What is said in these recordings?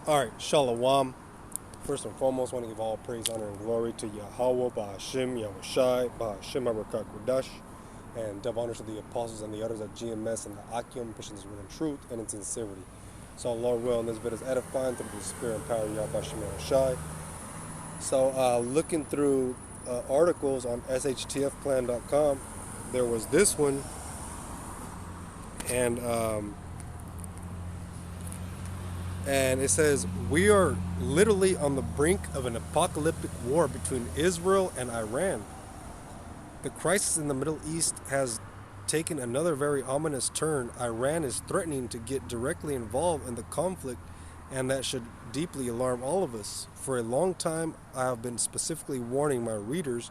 Alright, Shalom. First and foremost, I want to give all praise, honor, and glory to YAHAWAH, Bahasham, YAHAWASHI, Bahasham, Barak, Qadash, and double honors to the apostles and the others at GMS and the Ahtham, pushing this within truth and in sincerity. So, Lord will, in this bit is edifying through the spirit and power of Bahasham, YAHAWASHI. So, looking through articles on shtfplan.com, there was this one, and it says, we are literally on the brink of an apocalyptic war between Israel and Iran. The crisis in the Middle East has taken another very ominous turn. Iran is threatening to get directly involved in the conflict, and that should deeply alarm all of us. For a long time, I have been specifically warning my readers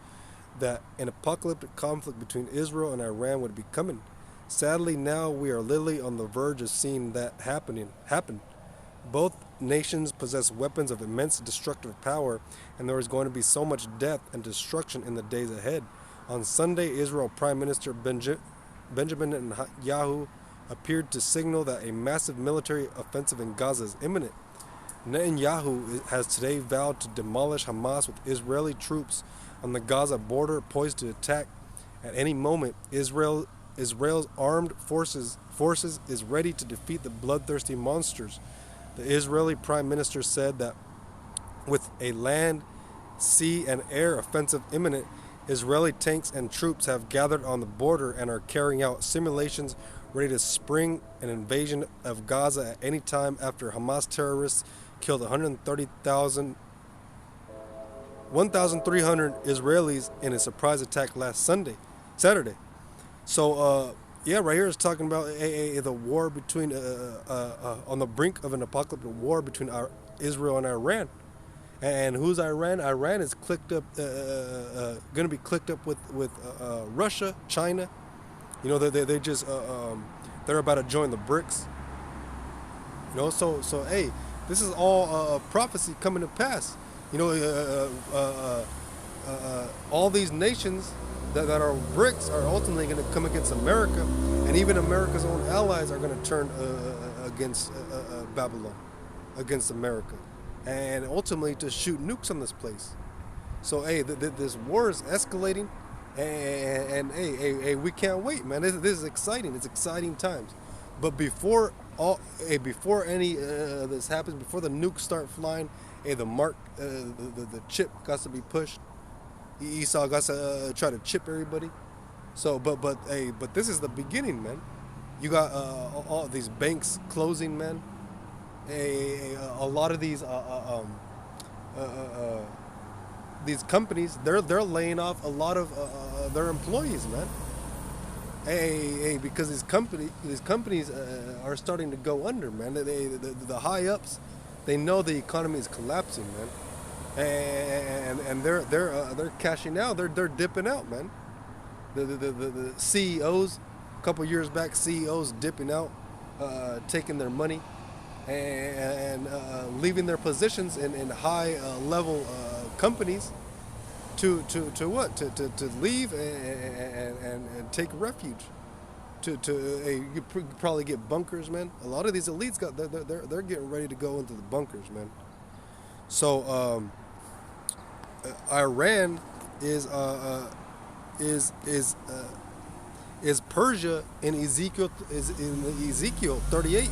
that an apocalyptic conflict between Israel and Iran would be coming. Sadly, now we are literally on the verge of seeing that happen. Both nations possess weapons of immense destructive power, and there is going to be so much death and destruction in the days ahead. On Sunday, Israel Prime Minister Benjamin Netanyahu appeared to signal that a massive military offensive in Gaza is imminent. Netanyahu has today vowed to demolish Hamas with Israeli troops on the Gaza border poised to attack at any moment. Israel's armed forces is ready to defeat the bloodthirsty monsters. The Israeli Prime Minister said that with a land, sea, and air offensive imminent, Israeli tanks and troops have gathered on the border and are carrying out simulations ready to spring an invasion of Gaza at any time after Hamas terrorists killed 1,300 Israelis in a surprise attack last Saturday. So, yeah, right here it's talking about the war between, on the brink of an apocalyptic war between Israel and Iran. And who's Iran? Iran is clicked up, going to be clicked up with Russia, China. You know, they just, they're about to join the BRICS. You know, so hey, this is all prophecy coming to pass. You know, all these nations that are BRICS are ultimately going to come against America, and even America's own allies are going to turn against Babylon, against America, and ultimately to shoot nukes on this place. So hey, this war is escalating, and hey, we can't wait, man. This is exciting. It's exciting times. But before any this happens, before the nukes start flying, hey, the chip got to be pushed. Esau got to try to chip everybody. So, but this is the beginning, man. You got all these banks closing, man. A lot of these companies, they're laying off a lot of their employees, man. Because these companies are starting to go under, man. The high ups, they know the economy is collapsing, man. And they're cashing out. They're dipping out, man. The CEOs, a couple years back, CEOs dipping out, taking their money, and leaving their positions in high level companies to what? To leave and take refuge. You probably get bunkers, man. A lot of these elites they're getting ready to go into the bunkers, man. So Iran is Persia in Ezekiel 38.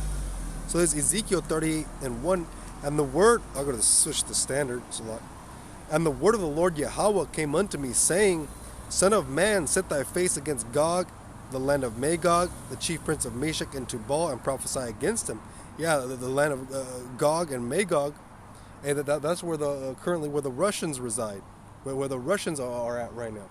So there's Ezekiel 38:1, and the word, I'm going to switch the standard, it's a lot. And the word of the Lord Yahawah came unto me, saying, Son of man, set thy face against Gog, the land of Magog, the chief prince of Meshech and Tubal, and prophesy against him. Yeah, the land of Gog and Magog. And that's where currently where the Russians reside, where the Russians are at right now.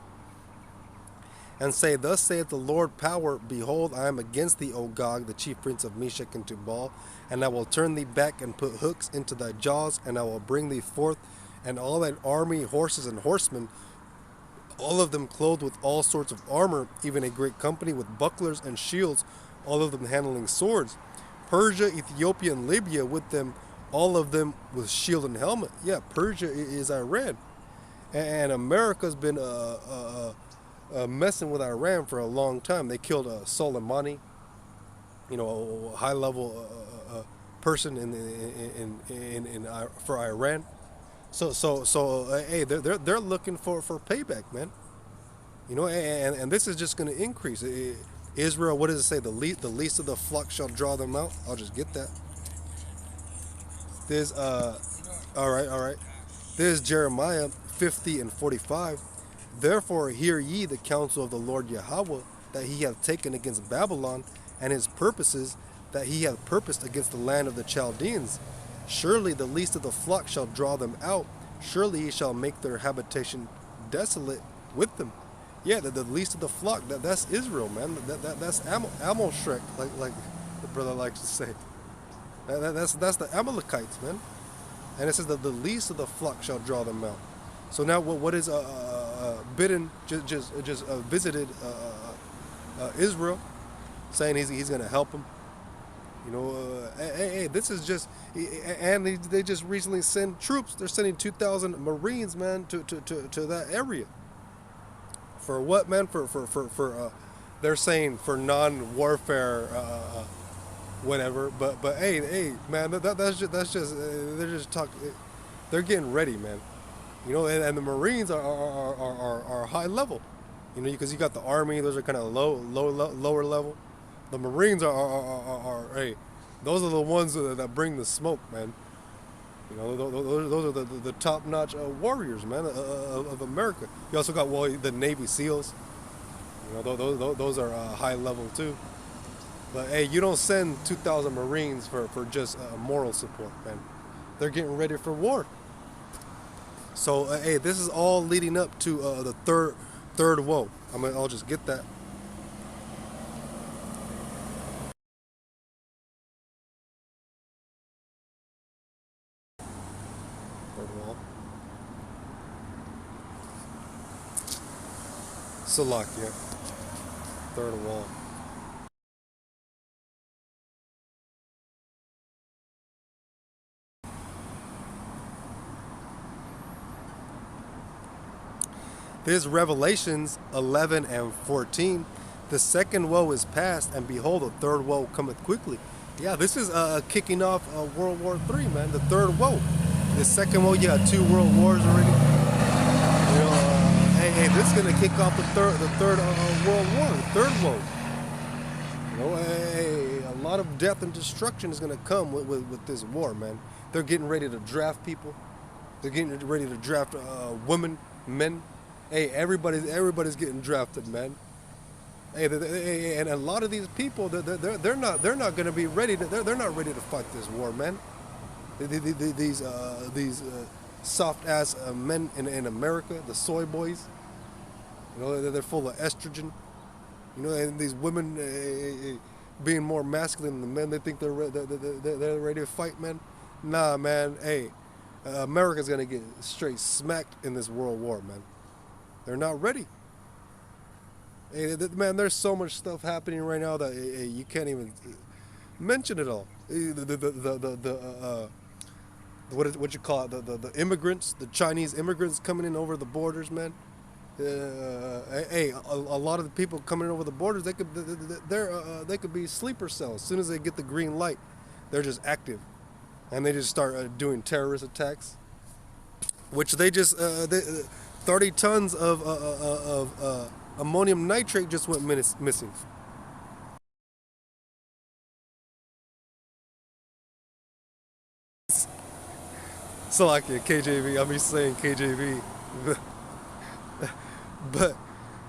And say, Thus saith the Lord power, Behold, I am against thee, O Gog, the chief prince of Meshech and Tubal, and I will turn thee back and put hooks into thy jaws, and I will bring thee forth, and all thine army, horses and horsemen, all of them clothed with all sorts of armor, even a great company with bucklers and shields, all of them handling swords. Persia, Ethiopia, and Libya with them, all of them with shield and helmet. Yeah, Persia is Iran. And America's been messing with Iran for a long time. They killed Soleimani, you know, a high-level person for Iran. Hey, they're looking for payback, man. And this is just going to increase. Israel, what does it say? The least of the flock shall draw them out. I'll just get that. There's all right. There's Jeremiah 50 and 45. Therefore hear ye the counsel of the Lord Yahawah that he hath taken against Babylon, and his purposes that he hath purposed against the land of the Chaldeans. Surely the least of the flock shall draw them out. Surely he shall make their habitation desolate with them. Yeah, the least of the flock, that's Israel, man. That's Amalshrek, like the brother likes to say. That's the Amalekites, man. And it says that the least of the flock shall draw them out. So now what is Biden just visited Israel, saying he's going to help them. Hey, this is just, and they just recently sent troops. They're sending 2,000 Marines, man, to that area. For what, man? For they're saying for non-warfare, whatever. But hey, man, that's just they're just talking. They're getting ready, man. And the Marines are high level. Because you got the Army; those are kind of lower level. The Marines are hey, those are the ones that bring the smoke, man. Those are the top-notch warriors, man, of America. You also got the Navy SEALs. Those are high level too. But hey, you don't send 2,000 Marines for just moral support, man. They're getting ready for war. So hey, this is all leading up to the third woe. I'll just get that. Salakia, third wall. There's Revelations 11 and 14. The second woe is past, and behold, the third woe cometh quickly. Yeah, this is kicking off World War III, man. The third woe. The second woe, you got 2 world wars already. Hey, this is gonna kick off the third World War, the third woe. Hey, a lot of death and destruction is gonna come with this war, man. They're getting ready to draft people. They're getting ready to draft women, men. Hey, everybody's getting drafted, man. Hey, and a lot of these people, they're not gonna be ready. They're not ready to fight this war, man. These soft ass men in America, the soy boys. They're full of estrogen. And these women being more masculine than the men, they think they're ready to fight, man. Nah, man. Hey, America's gonna get straight smacked in this world war, man. They're not ready. Hey, man, there's so much stuff happening right now that you can't even mention it all. What you call it? The immigrants, the Chinese immigrants coming in over the borders, man. Hey, a lot of the people coming in over the borders, they could be sleeper cells. As soon as they get the green light, they're just active, and they just start doing terrorist attacks. Which they just 30 tons of ammonium nitrate just went missing. So like KJV, I'm just saying KJV. But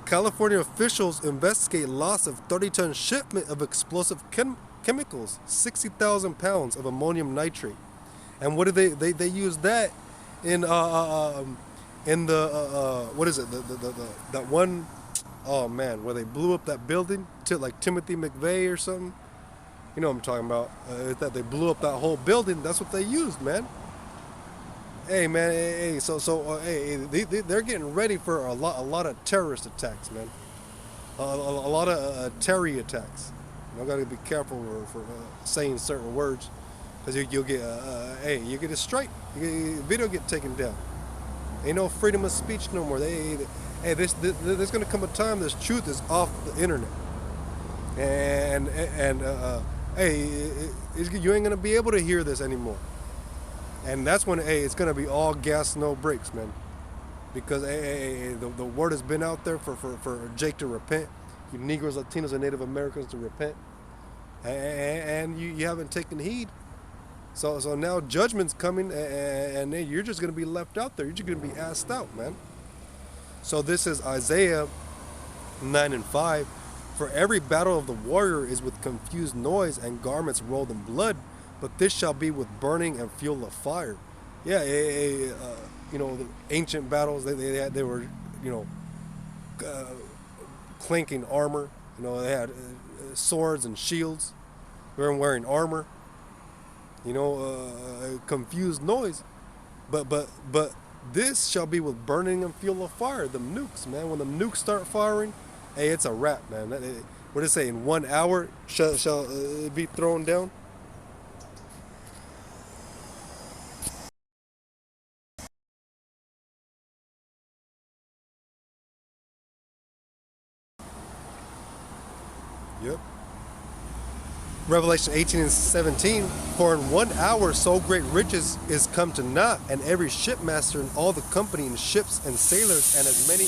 California officials investigate loss of 30-ton shipment of explosive chemicals, 60,000 pounds of ammonium nitrate. And what do they use that in the what is it, that one, oh man, where they blew up that building to like Timothy McVeigh or something? You know what I'm talking about? That they blew up that whole building. That's what they used, man. Hey man, hey, hey, they're getting ready for a lot of terrorist attacks, man. A lot of terry attacks. I gotta be careful for saying certain words, because you'll get hey, you get a strike, your video get taken down. Ain't no freedom of speech no more. Hey, there's gonna come a time this truth is off the internet, and hey, you ain't gonna be able to hear this anymore. And that's when, hey, it's gonna be all gas, no brakes, man. Because hey, the word has been out there for Jake to repent, you Negroes, Latinos, and Native Americans to repent, and you haven't taken heed. So now judgment's coming, and you're just gonna be left out there. You're just gonna be asked out, man. So this is Isaiah 9:5. For every battle of the warrior is with confused noise and garments rolled in blood, but this shall be with burning and fuel of fire. Yeah, the ancient battles, they were, clinking armor. They had swords and shields. They were wearing armor. Confused noise. But this shall be with burning and fuel of fire. The nukes, man. When the nukes start firing, hey, it's a wrap, man. What did it say? In 1 hour shall it be thrown down? Yep. Revelation 18:17. For in 1 hour so great riches is come to naught, and every shipmaster and all the company and ships and sailors and as many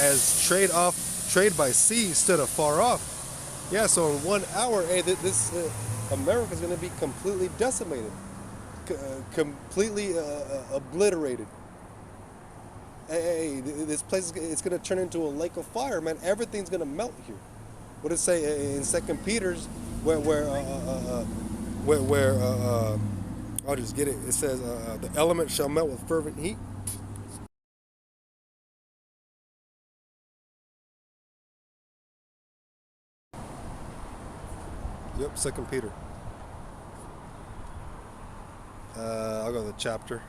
as trade by sea stood afar off. Yeah, so in 1 hour, hey, this America is going to be completely decimated, completely obliterated. Hey, this place it's going to turn into a lake of fire, man. Everything's going to melt here. What does it say in Second Peter's, where I'll just get it. It says the element shall melt with fervent heat. Yep, Second Peter. I'll go to the chapter.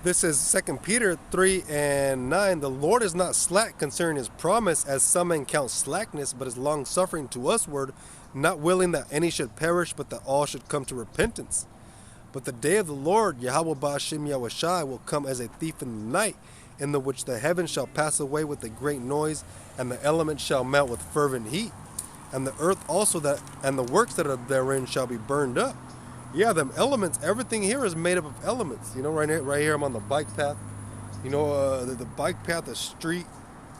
This is 2 Peter 3:9. The Lord is not slack concerning his promise, as some men count slackness, but is long suffering to usward, not willing that any should perish, but that all should come to repentance. But the day of the Lord, YAHAWAH Bahasham YAHAWASHI, will come as a thief in the night, in the which the heavens shall pass away with a great noise, and the elements shall melt with fervent heat, and the earth also and the works that are therein shall be burned up. Yeah, them elements, everything here is made up of elements. Right here I'm on the bike path. The bike path, the street,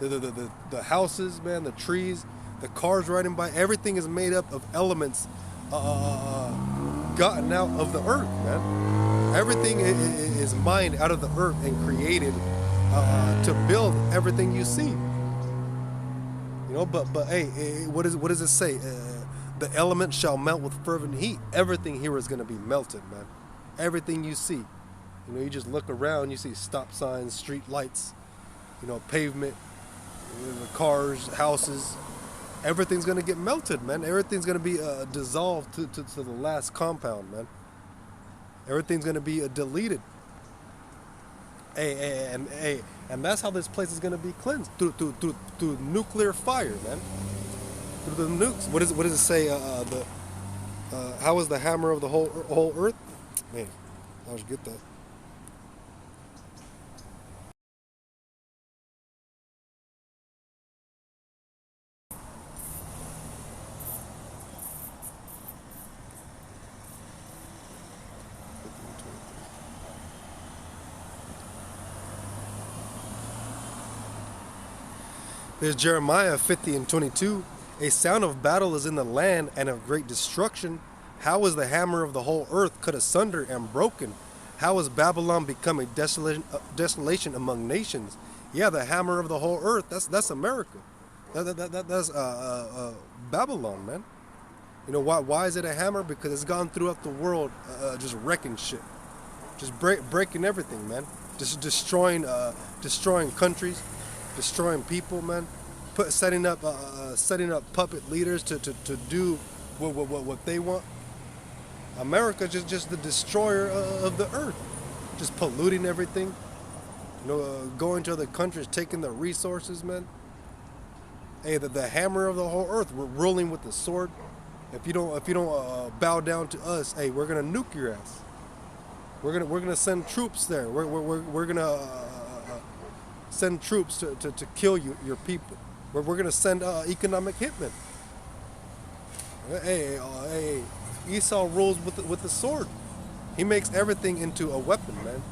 the houses, man, the trees, the cars riding by, everything is made up of elements gotten out of the earth, man. Everything is mined out of the earth and created to build everything you see. But hey, what does it say? The element shall melt with fervent heat. Everything here is going to be melted, man. Everything you see. You just look around, you see stop signs, street lights, pavement, cars, houses. Everything's going to get melted, man. Everything's going to be dissolved to the last compound, man. Everything's going to be deleted. And that's how this place is going to be cleansed, through nuclear fire, man. Through the nukes. What does it say? How is the hammer of the whole earth? Man, I should get that. There's Jeremiah 50:22. A sound of battle is in the land and of great destruction. How is the hammer of the whole earth cut asunder and broken? How is Babylon become a desolation among nations? Yeah, the hammer of the whole earth. That's America. That's Babylon, man. Why is it a hammer? Because it's gone throughout the world, just wrecking shit, just breaking everything, man. Just destroying countries, destroying people, man. Setting up puppet leaders to do what they want. America just the destroyer of the earth, just polluting everything. Going to other countries, taking the resources, man. Hey, the hammer of the whole earth. We're ruling with the sword. If you don't bow down to us, hey, we're gonna nuke your ass. We're gonna send troops there. We're gonna send troops to kill your people. We're gonna send economic hitmen. Hey, Esau rules with the sword. He makes everything into a weapon, man.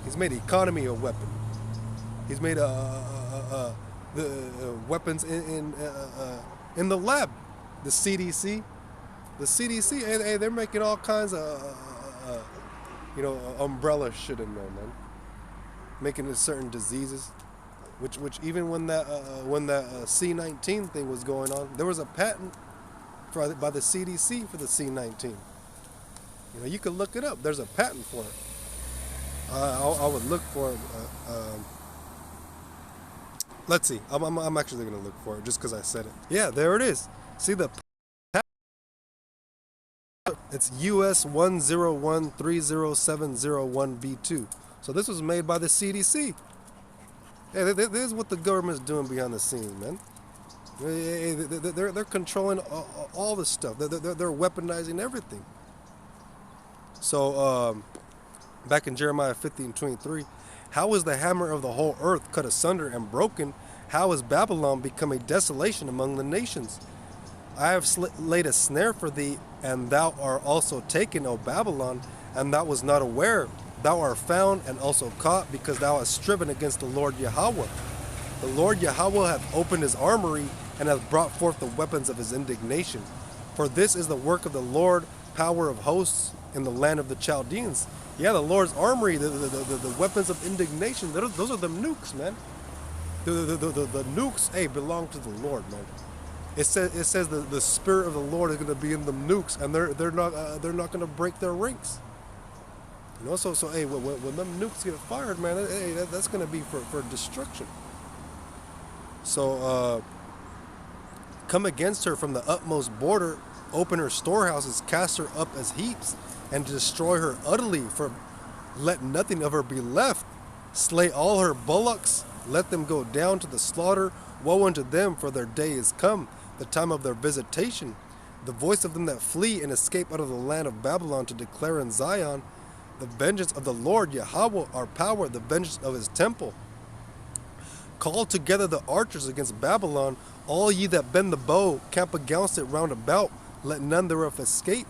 He's made economy a weapon. He's made the weapons in the lab. The CDC, hey, they're making all kinds of umbrella shit in there, man. Making it certain diseases, which even when that C-19 thing was going on, there was a patent by the CDC for the C-19. You could look it up. There's a patent for it. I would look for it. Let's see. I'm actually going to look for it just because I said it. Yeah, there it is. See the patent? It's US 101307001B2. So this was made by the CDC. Hey, this is what the government's doing behind the scenes, man. They're controlling all this stuff. They're weaponizing everything. So, back in Jeremiah 15:23, how is the hammer of the whole earth cut asunder and broken? How is Babylon become a desolation among the nations? I have laid a snare for thee, and thou art also taken, O Babylon, and thou was not aware. Thou art found and also caught, because thou hast striven against the Lord YAHAWAH. The Lord YAHAWAH hath opened his armory, and hath brought forth the weapons of his indignation. For this is the work of the Lord, power of hosts, in the land of the Chaldeans. Yeah, the Lord's armory, the weapons of indignation, those are the nukes, man. The nukes, hey, belong to the Lord, man. It says the spirit of the Lord is going to be in the nukes, and they're not going to break their ranks. So hey, when them nukes get fired, man, hey, that's going to be for destruction. So come against her from the utmost border, open her storehouses, cast her up as heaps, and destroy her utterly, for let nothing of her be left. Slay all her bullocks, let them go down to the slaughter. Woe unto them, for their day is come, the time of their visitation. The voice of them that flee and escape out of the land of Babylon, to declare in Zion the vengeance of the Lord YAHAWAH, our power, the vengeance of his temple. Call together the archers against Babylon, all ye that bend the bow, camp against it round about, let none thereof escape.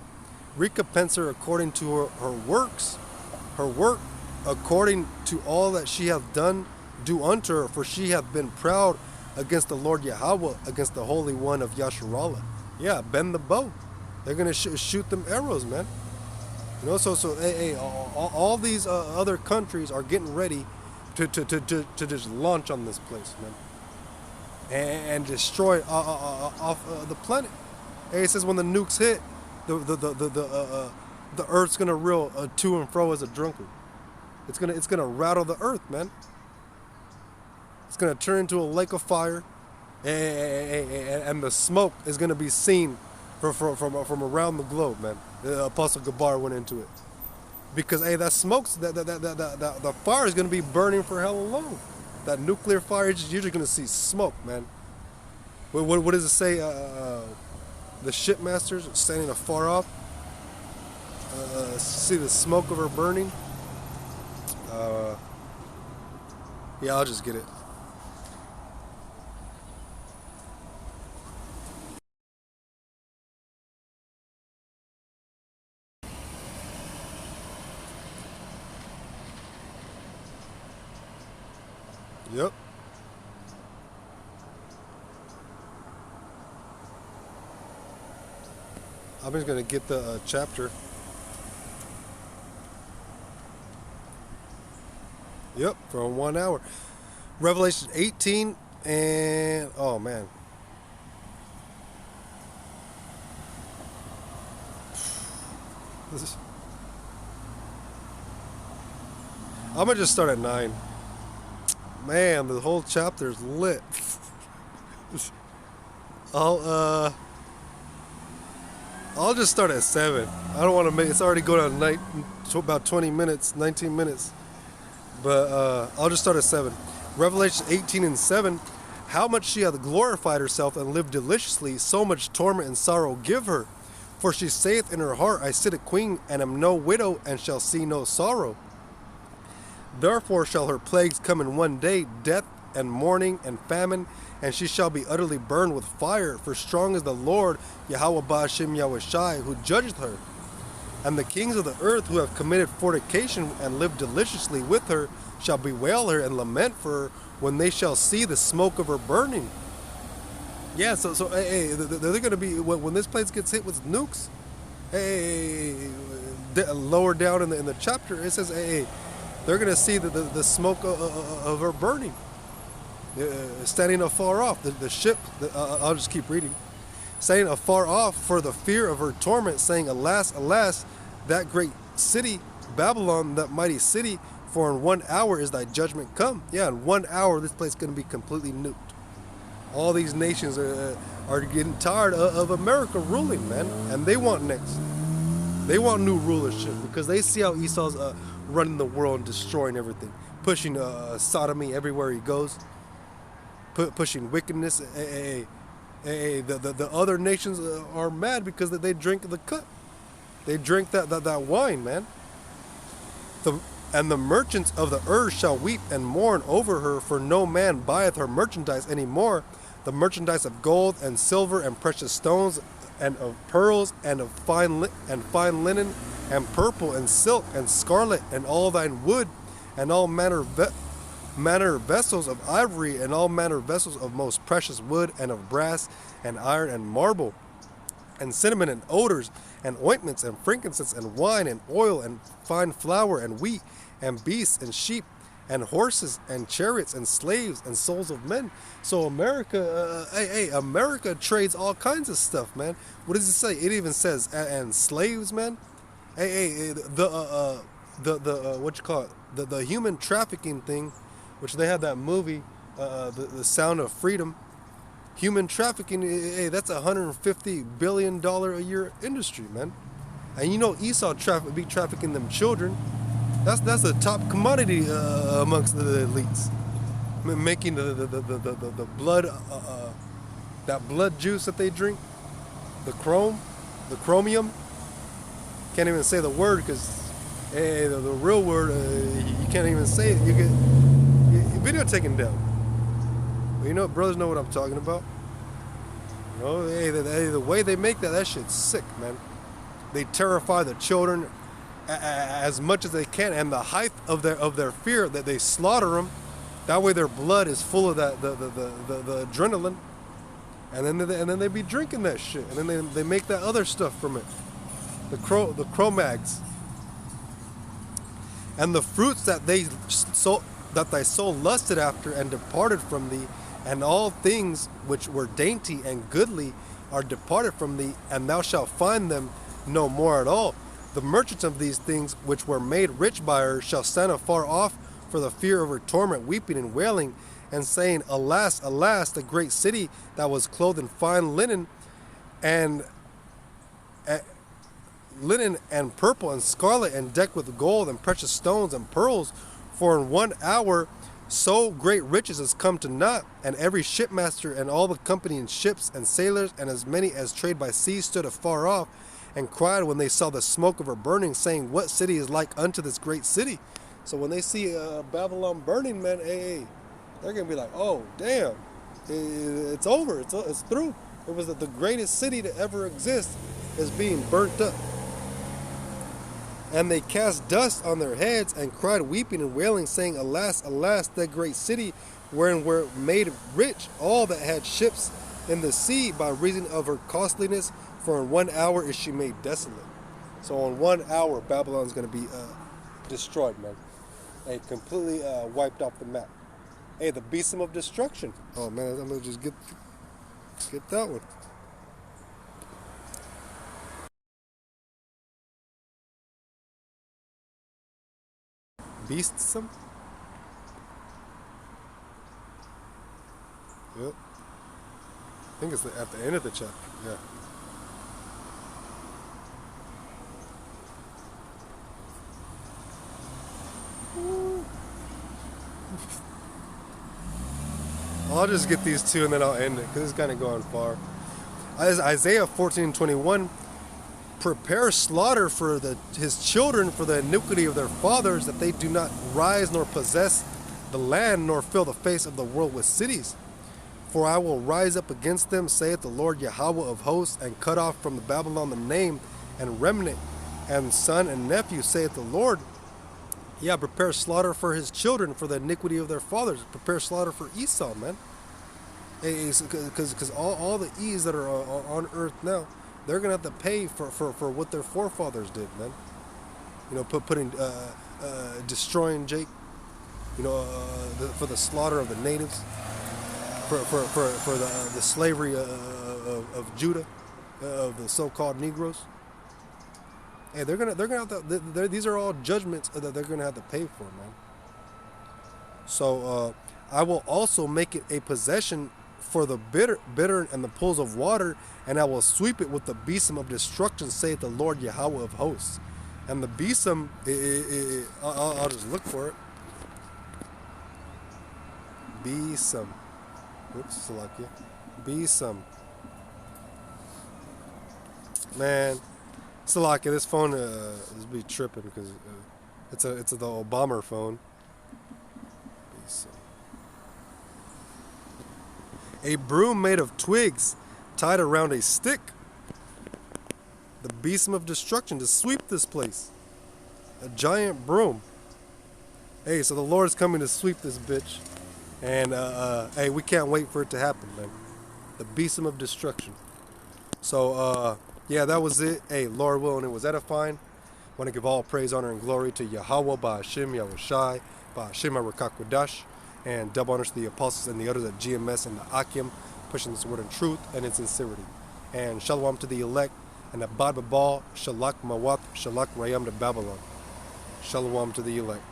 Recompense her according to her works, her work according to all that she hath done, do unto her, for she hath been proud against the Lord YAHAWAH, against the Holy One of Yasharallah. Yeah, bend the bow. They're gonna shoot them arrows, man. So hey, all these other countries are getting ready to just launch on this place, man, and destroy off the planet. Hey, it says when the nukes hit, the Earth's gonna reel to and fro as a drunkard. It's gonna rattle the Earth, man. It's gonna turn into a lake of fire, and the smoke is gonna be seen from around the globe, man. The Apostle Gabar went into it, because hey, that smoke's the fire is gonna be burning for hell long. That nuclear fire, you're just gonna see smoke, man. What does it say? The shipmasters standing afar off, see the smoke of her burning. Yeah, I'll just get it. Yep. I'm just gonna get the chapter. Yep, for 1 hour. Revelation 18 and oh man. I'm gonna just start at 9. Man, the whole chapter is lit. I'll just start at 7. I don't want to make it's already going on night about 20 minutes, 19 minutes. But I'll just start at 7. Revelation 18 and 7. How much she hath glorified herself and lived deliciously, so much torment and sorrow give her. For she saith in her heart, I sit a queen, and am no widow, and shall see no sorrow. Therefore shall her plagues come in one day, death and mourning and famine and she shall be utterly burned with fire, for strong is the Lord, Yahawah Bahasham YAHAWASHI, who judgeth her. And the kings of the earth who have committed fornication and lived deliciously with her shall bewail her and lament for her when they shall see the smoke of her burning. Yeah, so hey, they're going to be, when this place gets hit with nukes, hey, lower down in the chapter, it says, hey, they're going to see the smoke of her burning. Standing afar off, the ship, I'll just keep reading. Standing afar off for the fear of her torment, saying, alas, alas, that great city, Babylon, that mighty city, for in 1 hour is thy judgment come. Yeah, in 1 hour, this place is going to be completely nuked. All these nations are getting tired of America ruling, man, and they want next. They want new rulership because they see how Esau's running the world and destroying everything, pushing sodomy everywhere he goes, pushing wickedness. The other nations are mad because they drink the cup. They drink that wine, man. And the merchants of the earth shall weep and mourn over her, for no man buyeth her merchandise any more. The merchandise of gold and silver and precious stones and of pearls and of fine linen and purple and silk and scarlet and all thine wood and all manner vessels of ivory and all manner vessels of most precious wood and of brass and iron and marble and cinnamon and odors and ointments and frankincense and wine and oil and fine flour and wheat and beasts and sheep and horses and chariots and slaves and souls of men. So America, America trades all kinds of stuff, man. What does it say? It even says and slaves, man. The what you call it? The human trafficking thing, which they had that movie, the Sound of Freedom. Human trafficking, hey, that's $150 billion a year industry, man. And you know Esau be trafficking them children. That's a top commodity amongst the elites, making the blood, that blood juice that they drink, the chromium. Can't even say the word because, hey, the real word you can't even say it. You get your video taken down. But you know, brothers know what I'm talking about. You know, hey, the way they make that shit's sick, man. They terrify the children as much as they can, and the height of their fear that they slaughter them. That way their blood is full of that the adrenaline, and then they be drinking that shit, and then they make that other stuff from it, the chromags, and the fruits that thy soul lusted after and departed from thee, and all things which were dainty and goodly are departed from thee, and thou shalt find them no more at all. The merchants of these things which were made rich by her shall stand afar off for the fear of her torment, weeping and wailing, and saying, alas, alas, the great city that was clothed in fine linen and purple and scarlet and decked with gold and precious stones and pearls, for in 1 hour so great riches has come to naught. And every shipmaster and all the company in ships and sailors and as many as trade by sea stood afar off and cried when they saw the smoke of her burning, saying, what city is like unto this great city? So when they see Babylon burning, man, hey, they're going to be like, oh, damn, it's over, it's through. It was the greatest city to ever exist is being burnt up. And they cast dust on their heads and cried, weeping and wailing, saying, alas, alas, that great city wherein were made rich all that had ships in the sea by reason of her costliness, for in 1 hour is she made desolate. So in 1 hour, Babylon's going to be destroyed, man. Hey, completely wiped off the map. Hey, the besom of destruction. Oh, man, I'm going to just get that one. Beastsome? Yep. I think it's at the end of the chapter, yeah. I'll just get these two and then I'll end it because it's kind of going far. Isaiah 14:21, prepare slaughter for his children for the iniquity of their fathers, that they do not rise nor possess the land nor fill the face of the world with cities. For I will rise up against them, saith the Lord Yahweh of hosts, and cut off from the Babylon the name and remnant, and son and nephew, saith the Lord. Yeah, prepare slaughter for his children for the iniquity of their fathers. Prepare slaughter for Esau, man. Because all the E's that are on earth now, they're going to have to pay for what their forefathers did, man. You know, destroying Jake, you know, for the slaughter of the natives, for the slavery of Judah, of the so-called Negroes. Hey, they're gonna have to. These are all judgments that they're gonna have to pay for, man. So I will also make it a possession for the bitter and the pools of water, and I will sweep it with the besom of destruction, saith the Lord Yahweh of hosts. And the besom, I'll just look for it. Besom. Oops, Salakia. Besom. Man. Salakia, this phone is be tripping because it's the Obama phone. A broom made of twigs tied around a stick. The besom of destruction to sweep this place. A giant broom. Hey, so the Lord's coming to sweep this bitch. And hey, we can't wait for it to happen, man. The besom of destruction. So yeah, that was it. Hey, Lord willing, it was edifying. Want to give all praise, honor, and glory to Yahawah, Bahasham, YAHAWASHI, Bahasham, Qadash, and double honors to the apostles and the others at GMS and the Akim, pushing this word in truth and in sincerity. And shalom to the elect, and abad babal, shalak mawat, shalak rayam to Babylon. Shalom to the elect.